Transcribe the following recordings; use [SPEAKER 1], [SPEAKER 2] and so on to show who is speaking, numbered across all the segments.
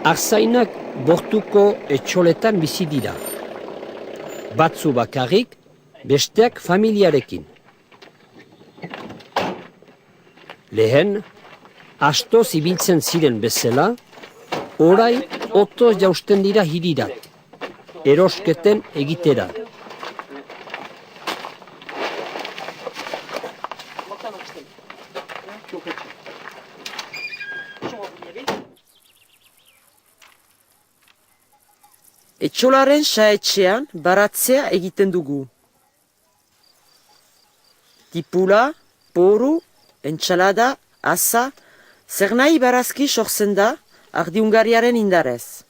[SPEAKER 1] Arzainak bortuko etxoletan bizi dira. Batzu bakarrik, besteak familiarekin. Lehen, astoz ibiltzen ziren bezala, orai otoz jausten dira hirirat, erosketen egitera.
[SPEAKER 2] Etxolaren saetxean baratzea egiten dugu. Tipula, poru, entxalada, asa, zer nahi barazki sortzen da ardiungariaren indarez.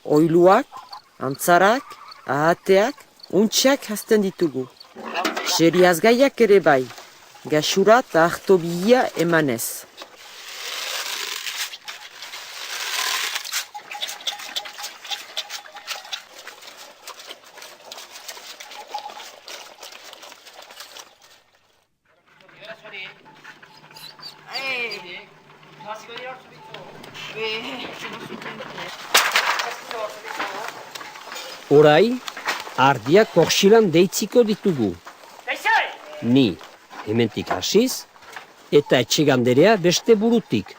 [SPEAKER 2] Oiluak, antzarak, ahateak, untxeak hazten ditugu. Seriazgaiak ere bai, gaxura eta ahtobia emanez.
[SPEAKER 1] Orai, ardiak korxilan deitziko ditugu. Ni, hementik hasiz, eta etxeganderea beste burutik.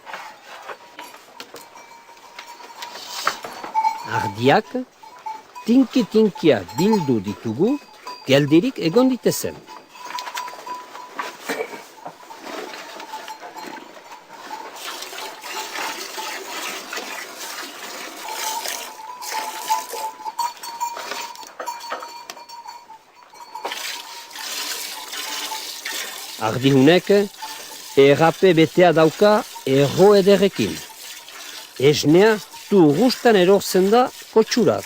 [SPEAKER 1] Ardiak, tinki-tinkia bildu ditugu, geldirik egon ditezen. Ardihunek errape betea dauka erro ederrekin. Esnea turgustan erortzen da kotxurat.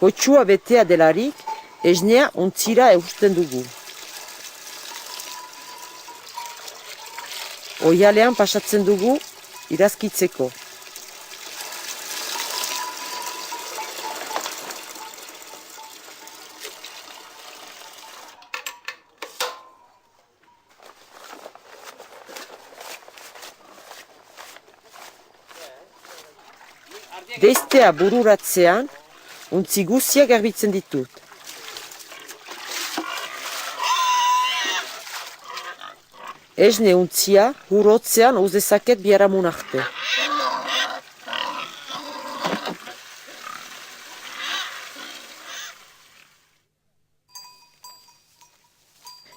[SPEAKER 2] Kotxua betea delarik, esnea ontzira eusten dugu. Oialean pasatzen dugu irazkitzeko. Deiztea bururatzean, untzi guziak garbitzen ditut. Esne untzia hurotzean uzezaket biharamun arte.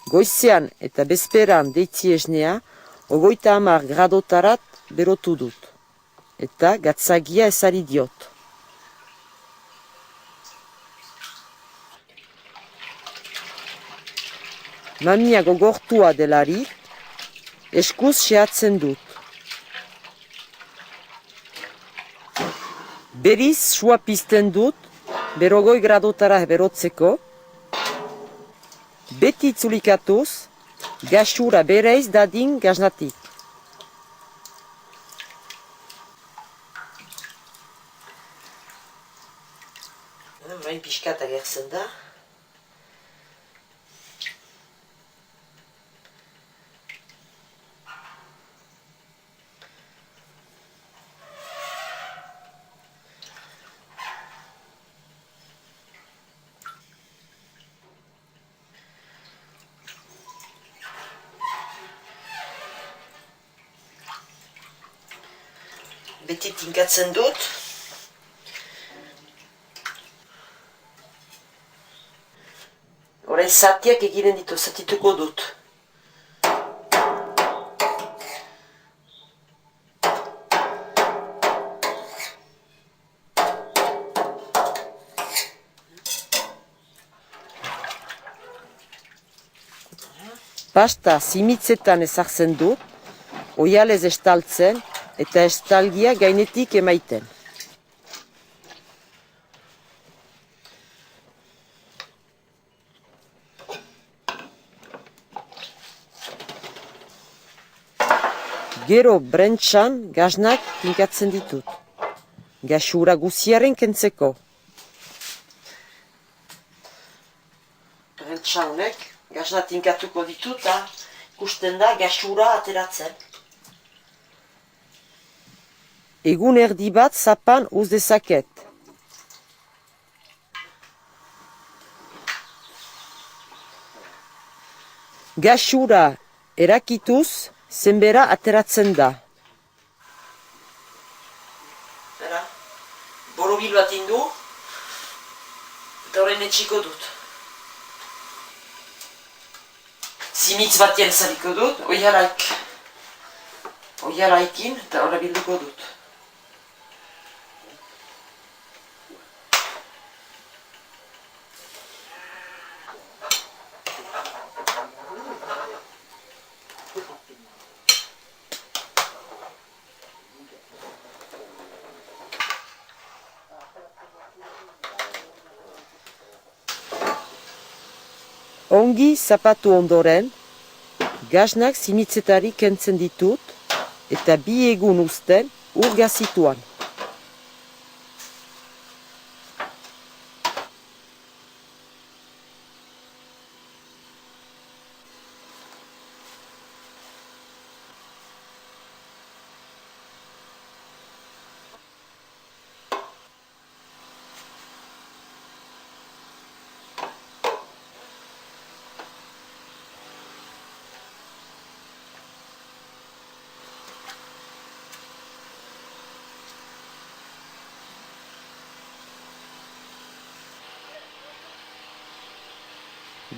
[SPEAKER 2] Goizean eta bezperan deitzi esnea, 30 gradotarat berotu dut. Eta gatzagia ezari diot. Mamia gogortua delari, eskuz xehatzen dut. Beriz sua pizten dut, 40 gradotara berotzeko. Beti itzulikatuz, gaxura bereiz dadin gaznatik. Orain pixkat agertzen da. Beti tinkatzen dut. Orain zatiak eginen ditu, zatituko dut. Pasta zimitzetan ezartzen dut, oialez estaltzen eta estalgia gainetik emaiten. Gero brentxan gaznak tinkatzen ditut. Gaxura guziaren kentzeko. Brentxa honek Gasna tinkatuko ditut, eta ikusten da gasura ateratzen. Egun erdi bat zapan uz dezaket. Gasura erakituz zenbera ateratzen da. Borobil bat indu, eta horren etxiko dut. Zimitz batien zariko dut, oiaraikin, eta horra bilduko dut. Ongi zapatu ondoren, gasnak zimitzetari kentzen ditut eta 2 egun uzten ur gazituan.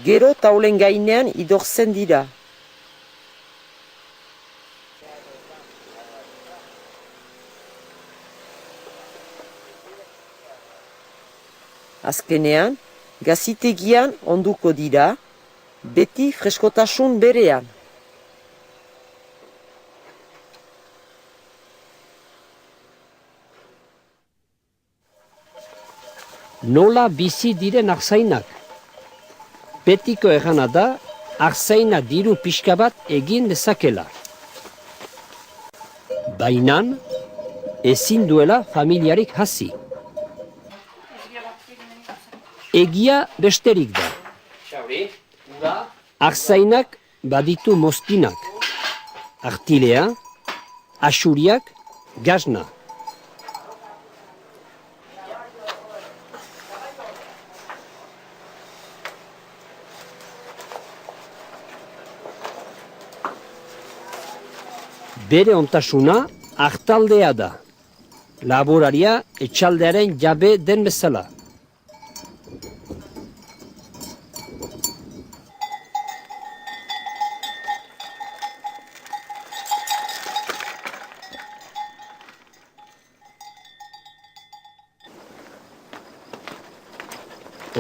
[SPEAKER 2] Gero taulen gainean idortzen dira. Azkenean, gazitegian onduko dira, beti freskotasun berean.
[SPEAKER 1] Nola bizi diren arzainak? Betiko errana da, arzaina diru pixka bat egin dezakela. Bainan, ezin duela familiarik hasi. Egia besterik da. Arzainak baditu mozkinak. Artilea, asuriak, gasna. Bere ontasuna artaldea da. Laboraria etxaldearen jabe den bezala.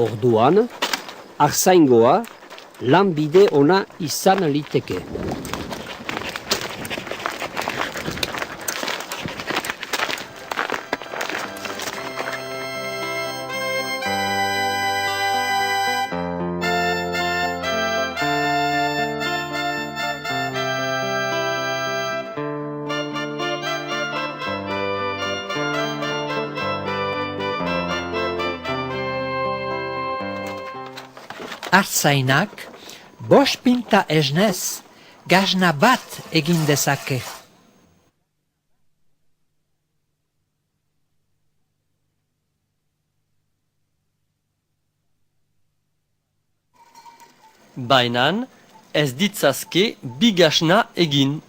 [SPEAKER 1] Orduan, arzaingoa lanbide ona izan liteke.
[SPEAKER 3] Artzainak, 5 pinta esnez, gasna bat egin dezake.
[SPEAKER 4] Bainan, ez ditzazke 2 gasna egin.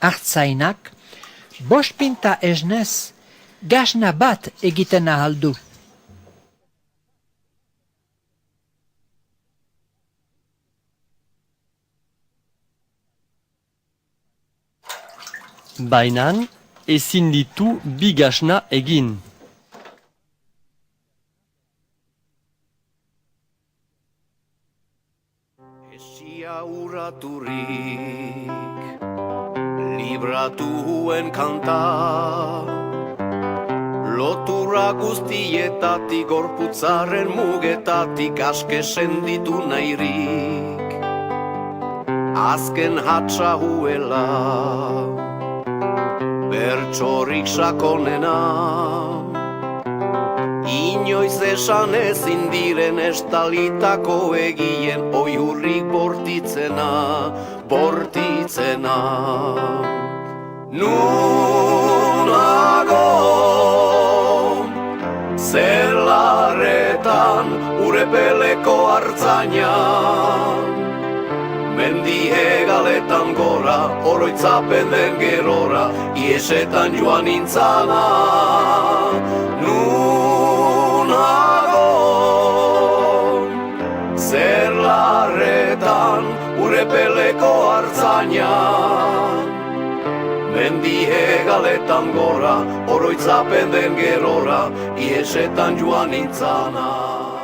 [SPEAKER 3] Artzainak, 5 pinta esnez, gasna bat egiten ahal du.
[SPEAKER 4] Bainan, ezin ditu 2 gasna egin.
[SPEAKER 5] Esia urraturik libratuen kanta, lotura guztietatik gorputzaren mugetatik aske senditu nahirik, azken hatsa huela. bertsorik sakonena. Inoiz esan ezin diren estalitako egien oiurrik bortitzena, bortitzena. Nunago zelarretan urepeleko hartzainan, mendi hegaletan gora, oroitzapen den gerora, iesetan joan nintzana. Nunago zerlarretan urepeleko hartzainan, mendi hegaletan gora, oroitzapen den gerora, iesetan joan nintzana.